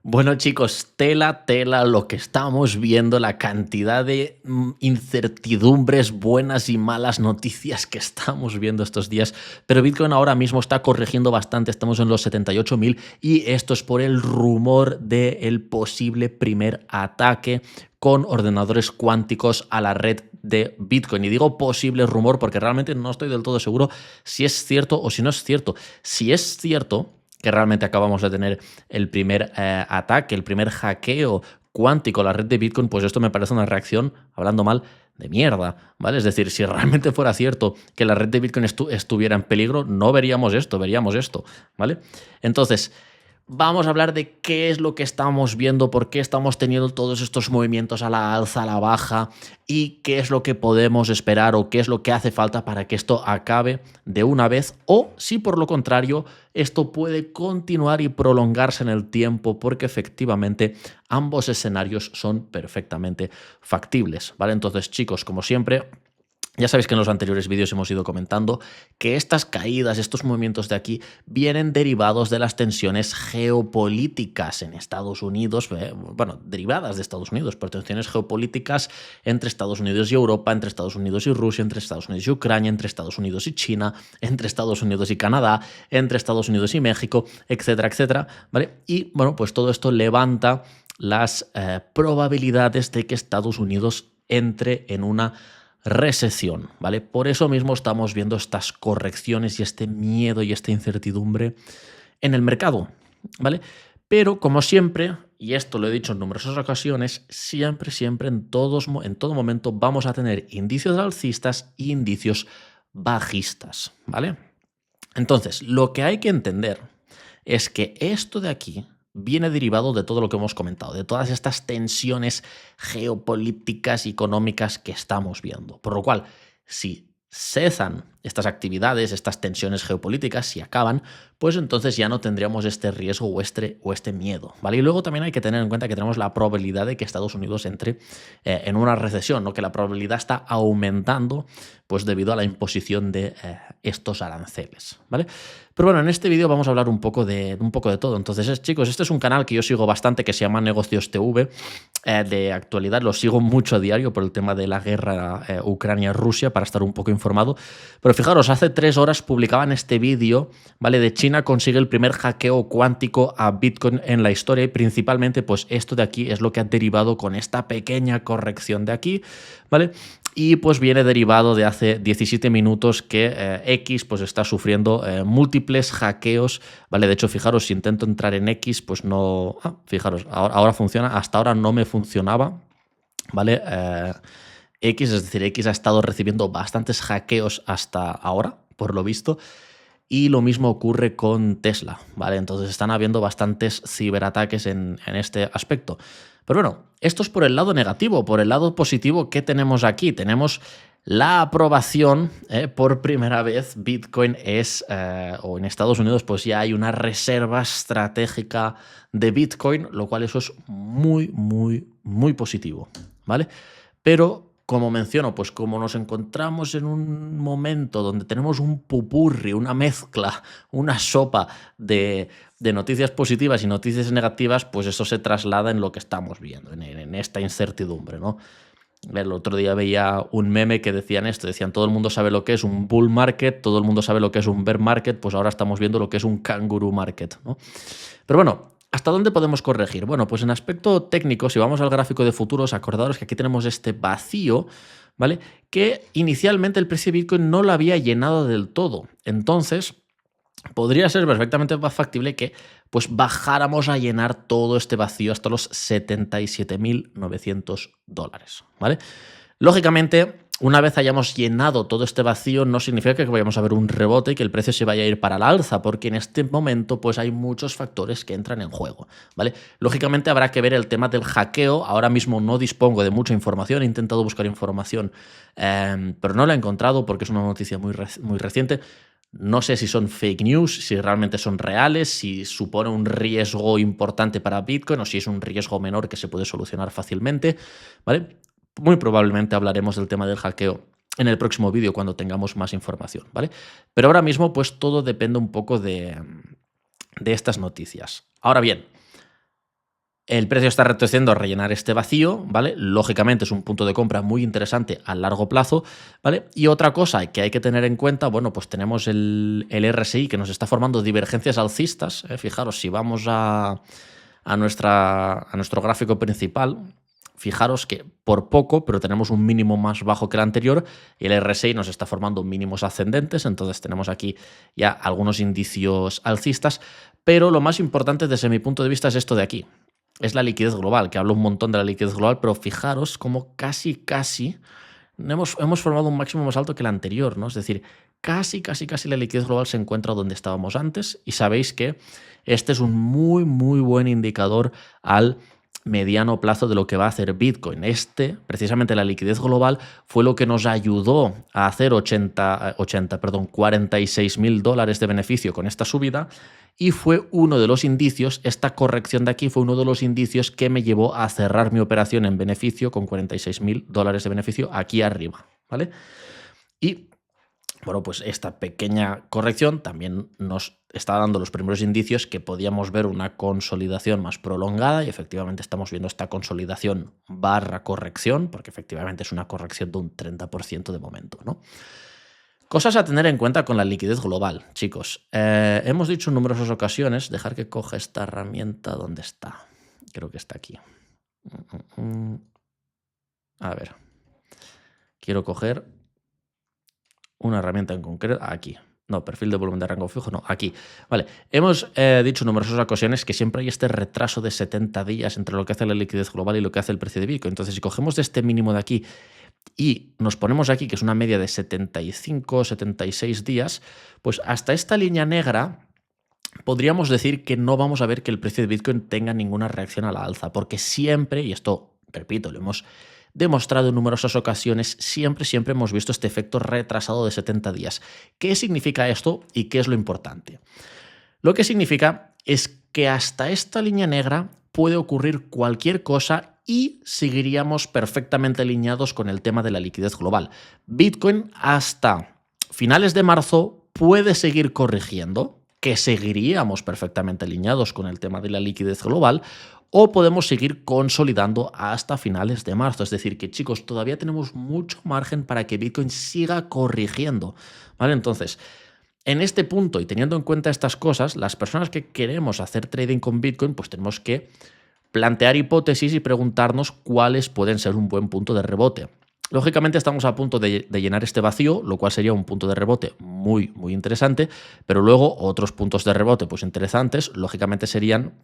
Bueno, chicos, tela lo que estamos viendo, la cantidad de incertidumbres, buenas y malas noticias que estamos viendo estos días. Pero Bitcoin ahora mismo está corrigiendo bastante, estamos en los 78.000 y esto es por el rumor del posible primer ataque con ordenadores cuánticos a la red de Bitcoin. Y digo posible rumor porque realmente no estoy del todo seguro si es cierto o si no es cierto. Si es cierto que realmente acabamos de tener el primer ataque, el primer hackeo cuántico a la red de Bitcoin, pues esto me parece una reacción, hablando mal, de mierda, ¿vale? Es decir, si realmente fuera cierto que la red de Bitcoin estuviera en peligro, no veríamos esto, ¿vale? Entonces, vamos a hablar de qué es lo que estamos viendo, por qué estamos teniendo todos estos movimientos a la alza, a la baja y qué es lo que podemos esperar o qué es lo que hace falta para que esto acabe de una vez o si por lo contrario esto puede continuar y prolongarse en el tiempo porque efectivamente ambos escenarios son perfectamente factibles, ¿vale? Entonces, chicos, como siempre, ya sabéis que en los anteriores vídeos hemos ido comentando que estas caídas, estos movimientos de aquí, vienen derivados de las tensiones geopolíticas en Estados Unidos, bueno, derivadas de Estados Unidos, pero tensiones geopolíticas entre Estados Unidos y Europa, entre Estados Unidos y Rusia, entre Estados Unidos y Ucrania, entre Estados Unidos y China, entre Estados Unidos y Canadá, entre Estados Unidos y México, etcétera, etcétera, ¿vale? Y bueno, pues todo esto levanta las probabilidades de que Estados Unidos entre en una recesión, ¿vale? Por eso mismo estamos viendo estas correcciones y este miedo y esta incertidumbre en el mercado, ¿vale? Pero como siempre, y esto lo he dicho en numerosas ocasiones, siempre, en todo momento vamos a tener indicios alcistas e indicios bajistas, ¿vale? Entonces, lo que hay que entender es que esto de aquí viene derivado de todo lo que hemos comentado, de todas estas tensiones geopolíticas y económicas que estamos viendo. Por lo cual, si cesan estas actividades, estas tensiones geopolíticas, si acaban, pues entonces ya no tendríamos este riesgo o este miedo, ¿vale? Y luego también hay que tener en cuenta que tenemos la probabilidad de que Estados Unidos entre en una recesión, ¿no? Que la probabilidad está aumentando pues debido a la imposición de estos aranceles, ¿vale? Pero bueno, en este vídeo vamos a hablar un poco de todo. Entonces, chicos, este es un canal que yo sigo bastante, que se llama Negocios TV, de actualidad. Lo sigo mucho a diario por el tema de la guerra Ucrania-Rusia, para estar un poco informado. Pero fijaros, hace 3 horas publicaban este vídeo, ¿vale? De China consigue el primer hackeo cuántico a Bitcoin en la historia y principalmente, pues esto de aquí es lo que ha derivado con esta pequeña corrección de aquí, ¿vale? Y pues viene derivado de hace 17 minutos que X pues está sufriendo múltiples hackeos, ¿vale? De hecho, fijaros, si intento entrar en X, pues no... fijaros, ahora funciona, hasta ahora no me funcionaba, ¿vale? X, es decir, X ha estado recibiendo bastantes hackeos hasta ahora, por lo visto, y lo mismo ocurre con Tesla, ¿vale? Entonces están habiendo bastantes ciberataques en este aspecto. Pero bueno, esto es por el lado negativo. Por el lado positivo, ¿qué tenemos aquí? Tenemos la aprobación, por primera vez Bitcoin o en Estados Unidos pues ya hay una reserva estratégica de Bitcoin, lo cual eso es muy, muy, muy positivo, ¿vale? Pero como menciono, pues como nos encontramos en un momento donde tenemos un pupurri, una mezcla, una sopa de noticias positivas y noticias negativas, pues eso se traslada en lo que estamos viendo, en esta incertidumbre, ¿no? El otro día veía un meme que decían esto, decían todo el mundo sabe lo que es un bull market, todo el mundo sabe lo que es un bear market, pues ahora estamos viendo lo que es un kangaroo market, ¿no? Pero bueno, ¿hasta dónde podemos corregir? Bueno, pues en aspecto técnico, si vamos al gráfico de futuros, acordaros que aquí tenemos este vacío, ¿vale? Que inicialmente el precio de Bitcoin no lo había llenado del todo. Entonces, podría ser perfectamente factible que pues bajáramos a llenar todo este vacío hasta los $77.900, ¿vale? Lógicamente, una vez hayamos llenado todo este vacío, no significa que vayamos a ver un rebote y que el precio se vaya a ir para el alza, porque en este momento pues hay muchos factores que entran en juego, ¿vale? Lógicamente habrá que ver el tema del hackeo. Ahora mismo no dispongo de mucha información, he intentado buscar información, pero no la he encontrado porque es una noticia muy reciente. No sé si son fake news, si realmente son reales, si supone un riesgo importante para Bitcoin o si es un riesgo menor que se puede solucionar fácilmente, ¿vale? Muy probablemente hablaremos del tema del hackeo en el próximo vídeo cuando tengamos más información, ¿vale? Pero ahora mismo pues todo depende un poco de estas noticias. Ahora bien, El precio está retrocediendo a rellenar este vacío, ¿vale? Lógicamente es un punto de compra muy interesante a largo plazo, ¿vale? Y otra cosa que hay que tener en cuenta, bueno, pues tenemos el RSI que nos está formando divergencias alcistas. Fijaros, si vamos a nuestro gráfico principal, fijaros que por poco, pero tenemos un mínimo más bajo que el anterior y el RSI nos está formando mínimos ascendentes, entonces tenemos aquí ya algunos indicios alcistas, pero lo más importante desde mi punto de vista es esto de aquí. Es la liquidez global, que hablo un montón de la liquidez global, pero fijaros cómo casi hemos formado un máximo más alto que el anterior, ¿no? Es decir, casi la liquidez global se encuentra donde estábamos antes y sabéis que este es un muy buen indicador al mediano plazo de lo que va a hacer Bitcoin. Precisamente la liquidez global, fue lo que nos ayudó a hacer 46.000 dólares de beneficio con esta subida y fue uno de los indicios, esta corrección de aquí fue uno de los indicios que me llevó a cerrar mi operación en beneficio con 46.000 dólares de beneficio aquí arriba, ¿vale? Y bueno, pues esta pequeña corrección también nos está dando los primeros indicios que podíamos ver una consolidación más prolongada y efectivamente estamos viendo esta consolidación barra corrección, porque efectivamente es una corrección de un 30% de momento, ¿no? Cosas a tener en cuenta con la liquidez global, chicos. Hemos dicho en numerosas ocasiones, dejar que coja esta herramienta, ¿dónde está? Creo que está aquí. A ver. Quiero coger una herramienta en concreto, aquí. No, perfil de volumen de rango fijo, no, aquí. Vale, hemos dicho en numerosas ocasiones que siempre hay este retraso de 70 días entre lo que hace la liquidez global y lo que hace el precio de Bitcoin. Entonces, si cogemos de este mínimo de aquí y nos ponemos aquí, que es una media de 75, 76 días, pues hasta esta línea negra podríamos decir que no vamos a ver que el precio de Bitcoin tenga ninguna reacción a la alza, porque siempre, y esto, repito, lo hemos demostrado en numerosas ocasiones, siempre hemos visto este efecto retrasado de 70 días. ¿Qué significa esto y qué es lo importante? Lo que significa es que hasta esta línea negra puede ocurrir cualquier cosa y seguiríamos perfectamente alineados con el tema de la liquidez global. Bitcoin hasta finales de marzo puede seguir corrigiendo, que seguiríamos perfectamente alineados con el tema de la liquidez global, o podemos seguir consolidando hasta finales de marzo. Es decir, que chicos, todavía tenemos mucho margen para que Bitcoin siga corrigiendo, ¿vale? Entonces, en este punto y teniendo en cuenta estas cosas, las personas que queremos hacer trading con Bitcoin, pues tenemos que plantear hipótesis y preguntarnos cuáles pueden ser un buen punto de rebote. Lógicamente estamos a punto de llenar este vacío, lo cual sería un punto de rebote muy interesante, pero luego otros puntos de rebote pues interesantes, lógicamente serían,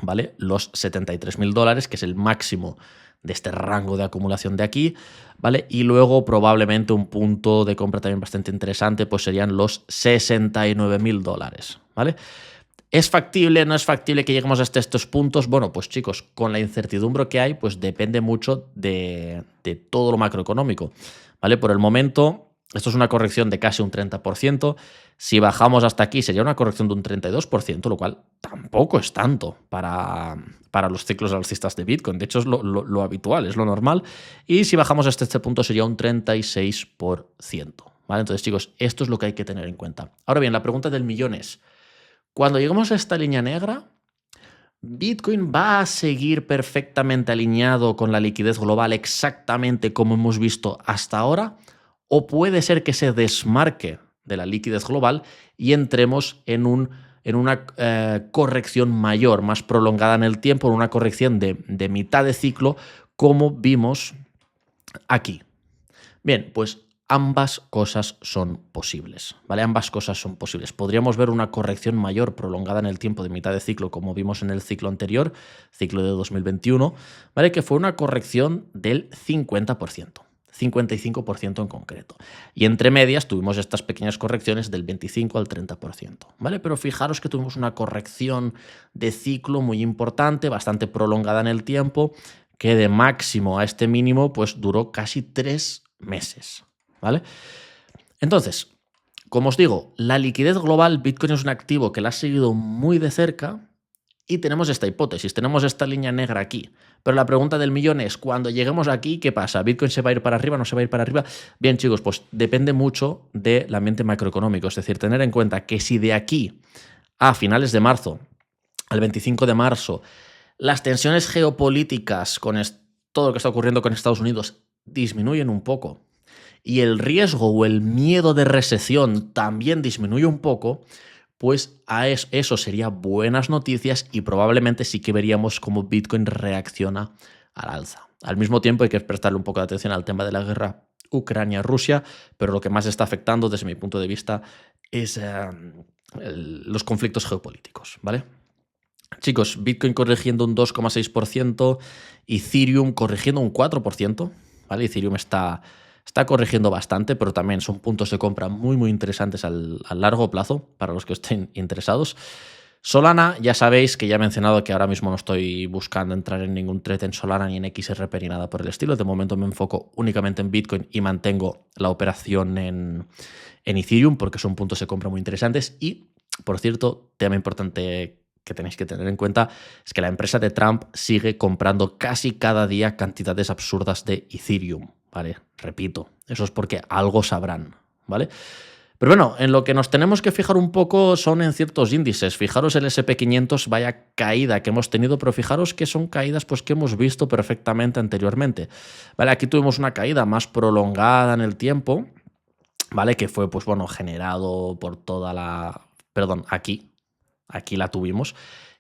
¿vale?, los 73.000 dólares, que es el máximo de este rango de acumulación de aquí, ¿vale? Y luego probablemente un punto de compra también bastante interesante, pues serían los 69.000 dólares, ¿vale? ¿Es factible, no es factible que lleguemos hasta estos puntos? Bueno, pues chicos, con la incertidumbre que hay, pues depende mucho de todo lo macroeconómico, ¿vale? Por el momento, esto es una corrección de casi un 30%. Si bajamos hasta aquí, sería una corrección de un 32%, lo cual tampoco es tanto para los ciclos alcistas de Bitcoin. De hecho, es lo habitual, es lo normal. Y si bajamos hasta este punto, sería un 36%, ¿vale? Entonces, chicos, esto es lo que hay que tener en cuenta. Ahora bien, la pregunta del millón es: cuando lleguemos a esta línea negra, ¿Bitcoin va a seguir perfectamente alineado con la liquidez global exactamente como hemos visto hasta ahora? ¿O puede ser que se desmarque de la liquidez global y entremos en una corrección mayor, más prolongada en el tiempo, en una corrección de mitad de ciclo, como vimos aquí? Bien, pues ambas cosas son posibles, ¿vale? Ambas cosas son posibles. Podríamos ver una corrección mayor prolongada en el tiempo de mitad de ciclo, como vimos en el ciclo anterior, ciclo de 2021, ¿vale? Que fue una corrección del 50%. 55% en concreto. Y entre medias tuvimos estas pequeñas correcciones del 25 al 30%, ¿vale? Pero fijaros que tuvimos una corrección de ciclo muy importante, bastante prolongada en el tiempo, que de máximo a este mínimo pues duró casi 3 meses, ¿vale? Entonces, como os digo, la liquidez global, Bitcoin es un activo que la ha seguido muy de cerca y tenemos esta hipótesis, tenemos esta línea negra aquí. Pero la pregunta del millón es, cuando lleguemos aquí, ¿qué pasa? ¿Bitcoin se va a ir para arriba? ¿No se va a ir para arriba? Bien, chicos, pues depende mucho del ambiente macroeconómico. Es decir, tener en cuenta que si de aquí a finales de marzo, al 25 de marzo, Las tensiones geopolíticas con todo lo que está ocurriendo con Estados Unidos disminuyen un poco y el riesgo o el miedo de recesión también disminuye un poco, pues eso sería buenas noticias y probablemente sí que veríamos cómo Bitcoin reacciona al alza. Al mismo tiempo hay que prestarle un poco de atención al tema de la guerra Ucrania-Rusia, pero lo que más está afectando desde mi punto de vista es los conflictos geopolíticos, ¿vale? Chicos, Bitcoin corrigiendo un 2,6%, Ethereum corrigiendo un 4%, ¿vale? Ethereum está corrigiendo bastante, pero también son puntos de compra muy, muy interesantes al largo plazo para los que estén interesados. Solana, ya sabéis que ya he mencionado que ahora mismo no estoy buscando entrar en ningún trade en Solana ni en XRP ni nada por el estilo. De momento me enfoco únicamente en Bitcoin y mantengo la operación en Ethereum porque son puntos de compra muy interesantes. Y, por cierto, tema importante que tenéis que tener en cuenta es que la empresa de Trump sigue comprando casi cada día cantidades absurdas de Ethereum, ¿vale? Repito, eso es porque algo sabrán, ¿vale? Pero bueno, en lo que nos tenemos que fijar un poco son en ciertos índices. Fijaros el SP500, vaya caída que hemos tenido, pero fijaros que son caídas pues, que hemos visto perfectamente anteriormente. Vale, aquí tuvimos una caída más prolongada en el tiempo, ¿vale? Que fue, pues bueno, generado por toda la... Perdón, aquí la tuvimos,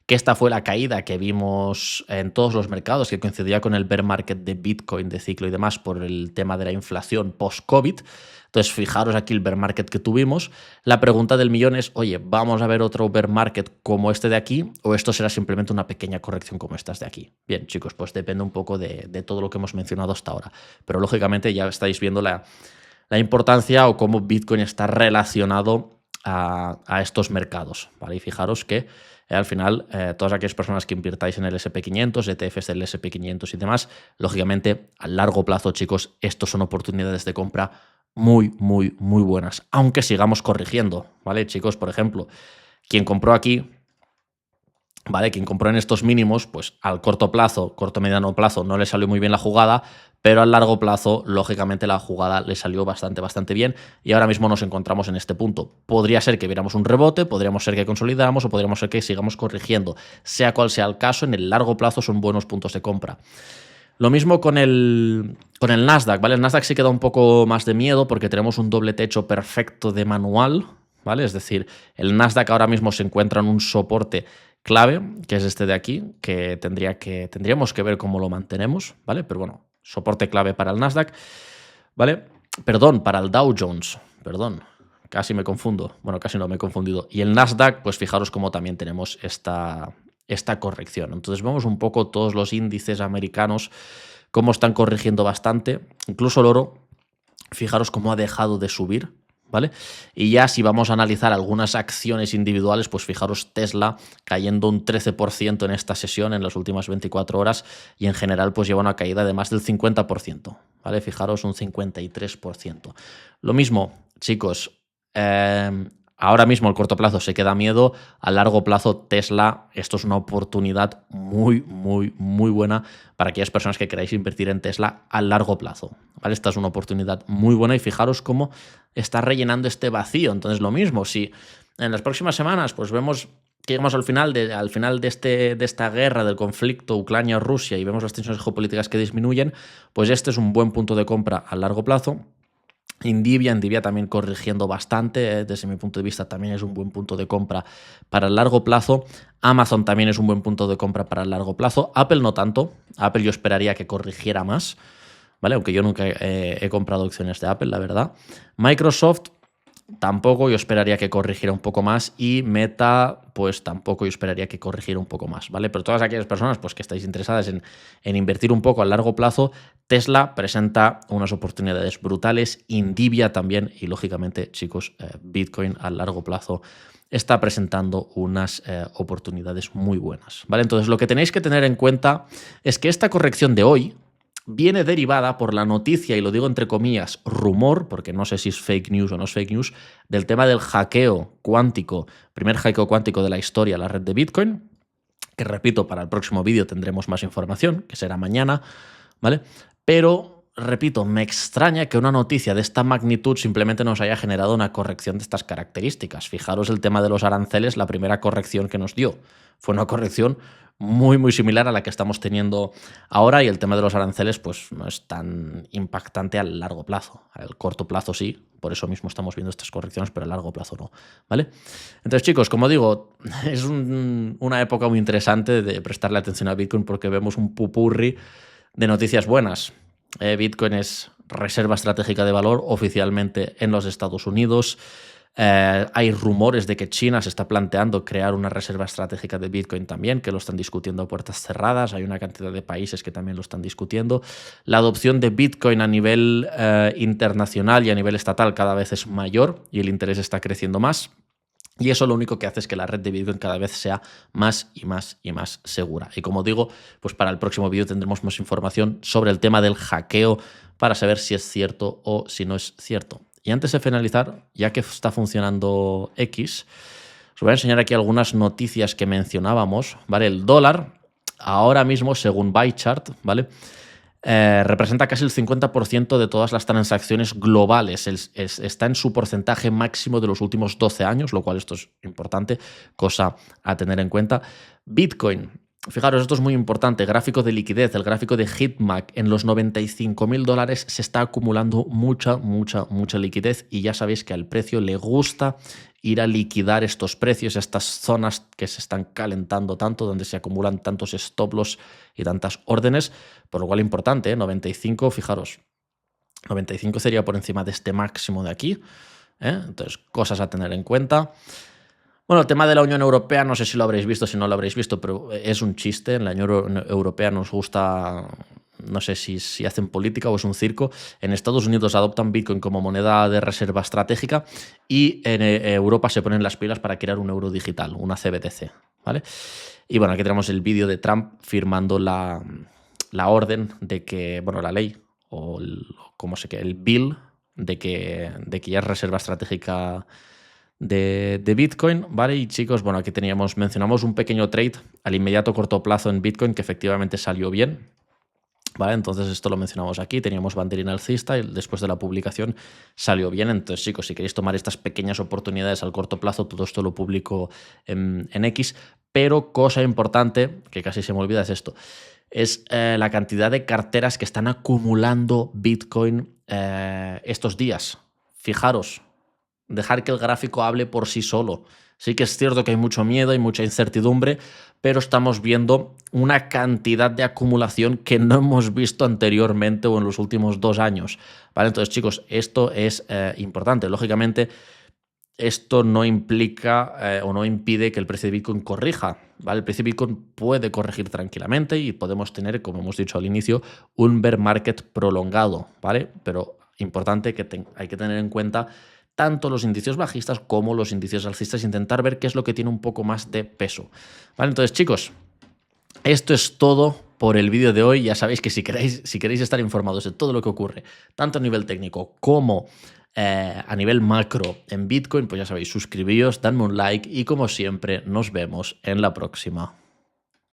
que esta fue la caída que vimos en todos los mercados, que coincidía con el bear market de Bitcoin, de ciclo y demás, por el tema de la inflación post-COVID. Entonces, fijaros aquí el bear market que tuvimos. La pregunta del millón es, oye, ¿vamos a ver otro bear market como este de aquí o esto será simplemente una pequeña corrección como estas de aquí? Bien, chicos, pues depende un poco de todo lo que hemos mencionado hasta ahora. Pero, lógicamente, ya estáis viendo la importancia o cómo Bitcoin está relacionado a estos mercados, ¿vale? Y fijaros que al final todas aquellas personas que invirtáis en el SP500, ETFs del SP500 y demás, lógicamente a largo plazo, chicos, estos son oportunidades de compra muy, muy, muy buenas, aunque sigamos corrigiendo, ¿vale? Chicos, por ejemplo, quien compró aquí, ¿vale? Quien compró en estos mínimos, pues al corto plazo, mediano plazo, no le salió muy bien la jugada, pero al largo plazo, lógicamente, la jugada le salió bastante bien y ahora mismo nos encontramos en este punto. Podría ser que viéramos un rebote, podríamos ser que consolidáramos o podríamos ser que sigamos corrigiendo. Sea cual sea el caso, en el largo plazo son buenos puntos de compra. Lo mismo con el Nasdaq, ¿vale? El Nasdaq sí queda un poco más de miedo porque tenemos un doble techo perfecto de manual, ¿vale? Es decir, el Nasdaq ahora mismo se encuentra en un soporte clave, que es este de aquí, que tendríamos que ver cómo lo mantenemos, ¿vale? Pero bueno, soporte clave para el Nasdaq, ¿vale? Perdón, para el Dow Jones, perdón, casi me confundo, bueno, casi no me he confundido. Y el Nasdaq, pues fijaros cómo también tenemos esta corrección. Entonces vemos un poco todos los índices americanos, cómo están corrigiendo bastante, incluso el oro, fijaros cómo ha dejado de subir, ¿vale? Y ya si vamos a analizar algunas acciones individuales, pues fijaros Tesla cayendo un 13% en esta sesión, en las últimas 24 horas, y en general pues lleva una caída de más del 50%, ¿vale? Fijaros un 53%. Lo mismo, chicos, ahora mismo el corto plazo se queda miedo, a largo plazo Tesla, esto es una oportunidad muy, muy, muy buena para aquellas personas que queráis invertir en Tesla a largo plazo, ¿vale? Esta es una oportunidad muy buena y fijaros cómo está rellenando este vacío. Entonces lo mismo, si en las próximas semanas pues vemos que llegamos al final de esta guerra, del conflicto Ucrania-Rusia y vemos las tensiones geopolíticas que disminuyen, pues este es un buen punto de compra a largo plazo. Nvidia también corrigiendo bastante, desde mi punto de vista también es un buen punto de compra para el largo plazo. Amazon también es un buen punto de compra para el largo plazo. Apple no tanto, Apple yo esperaría que corrigiera más, ¿vale? Aunque yo nunca he comprado acciones de Apple, la verdad. Microsoft tampoco, yo esperaría que corrigiera un poco más y Meta, pues tampoco yo esperaría que corrigiera un poco más, ¿vale? Pero todas aquellas personas pues, que estáis interesadas en invertir un poco a largo plazo, Tesla presenta unas oportunidades brutales, Nvidia también y lógicamente, chicos, Bitcoin a largo plazo está presentando unas oportunidades muy buenas, ¿vale? Entonces lo que tenéis que tener en cuenta es que esta corrección de hoy viene derivada por la noticia, y lo digo entre comillas, rumor, porque no sé si es fake news o no es fake news, del tema del hackeo cuántico, primer hackeo cuántico de la historia a la red de Bitcoin, que repito, para el próximo vídeo tendremos más información, que será mañana, ¿vale? Pero repito, me extraña que una noticia de esta magnitud simplemente nos haya generado una corrección de estas características. Fijaros el tema de los aranceles, la primera corrección que nos dio. Fue una corrección muy similar a la que estamos teniendo ahora, y el tema de los aranceles pues no es tan impactante a largo plazo. Al corto plazo sí, por eso mismo estamos viendo estas correcciones, pero a largo plazo no, ¿vale? Entonces, chicos, como digo, es una época muy interesante de prestarle atención a Bitcoin porque vemos un pupurri de noticias buenas. Bitcoin es reserva estratégica de valor oficialmente en los Estados Unidos. Hay rumores de que China se está planteando crear una reserva estratégica de Bitcoin también, que lo están discutiendo a puertas cerradas. Hay una cantidad de países que también lo están discutiendo. La adopción de Bitcoin a nivel internacional y a nivel estatal cada vez es mayor y el interés está creciendo más. Y eso lo único que hace es que la red de Bitcoin cada vez sea más y más segura. Y como digo, pues para el próximo vídeo tendremos más información sobre el tema del hackeo para saber si es cierto o si no es cierto. Y antes de finalizar, ya que está funcionando X, os voy a enseñar aquí algunas noticias que mencionábamos, ¿vale? El dólar, ahora mismo, según Bychart, ¿vale? Representa casi el 50% de todas las transacciones globales. Está en su porcentaje máximo de los últimos 12 años, lo cual esto es importante, cosa a tener en cuenta. Bitcoin. Fijaros, esto es muy importante. Gráfico de liquidez, el gráfico de Heatmap. En los $95.000 se está acumulando mucha liquidez, y ya sabéis que al precio le gusta ir a liquidar estos precios, estas zonas que se están calentando tanto, donde se acumulan tantos stop loss y tantas órdenes, por lo cual importante, 95, fijaros, 95 sería por encima de este máximo de aquí, entonces cosas a tener en cuenta. Bueno, el tema de la Unión Europea, no sé si lo habréis visto, si no lo habréis visto, pero es un chiste. En la Unión Europea nos gusta, no sé si hacen política o es un circo. En Estados Unidos adoptan Bitcoin como moneda de reserva estratégica, y en Europa se ponen las pilas para crear un euro digital, una CBDC, ¿vale? Y bueno, aquí tenemos el vídeo de Trump firmando la orden de que, bueno, la ley, o el bill de que ya es reserva estratégica de Bitcoin, ¿vale? Y chicos, bueno, aquí mencionamos un pequeño trade al inmediato corto plazo en Bitcoin que efectivamente salió bien, ¿vale? Entonces esto lo mencionamos aquí, teníamos banderín alcista y después de la publicación salió bien. Entonces, chicos, si queréis tomar estas pequeñas oportunidades al corto plazo, todo esto lo publico en X, pero cosa importante, que casi se me olvida, es esto. Es la cantidad de carteras que están acumulando Bitcoin estos días. Fijaros, dejar que el gráfico hable por sí solo. Sí que es cierto que hay mucho miedo y mucha incertidumbre, pero estamos viendo una cantidad de acumulación que no hemos visto anteriormente o en los últimos 2 años, ¿vale? Entonces, chicos, esto es importante. Lógicamente, esto no implica o no impide que el precio de Bitcoin corrija, ¿vale? El precio de Bitcoin puede corregir tranquilamente y podemos tener, como hemos dicho al inicio, un bear market prolongado, ¿vale? Pero importante que hay que tener en cuenta tanto los indicios bajistas como los indicios alcistas, intentar ver qué es lo que tiene un poco más de peso, ¿vale? Entonces, chicos, esto es todo por el vídeo de hoy. Ya sabéis que si queréis estar informados de todo lo que ocurre, tanto a nivel técnico como a nivel macro en Bitcoin, pues ya sabéis, suscribíos, dadme un like y como siempre nos vemos en la próxima.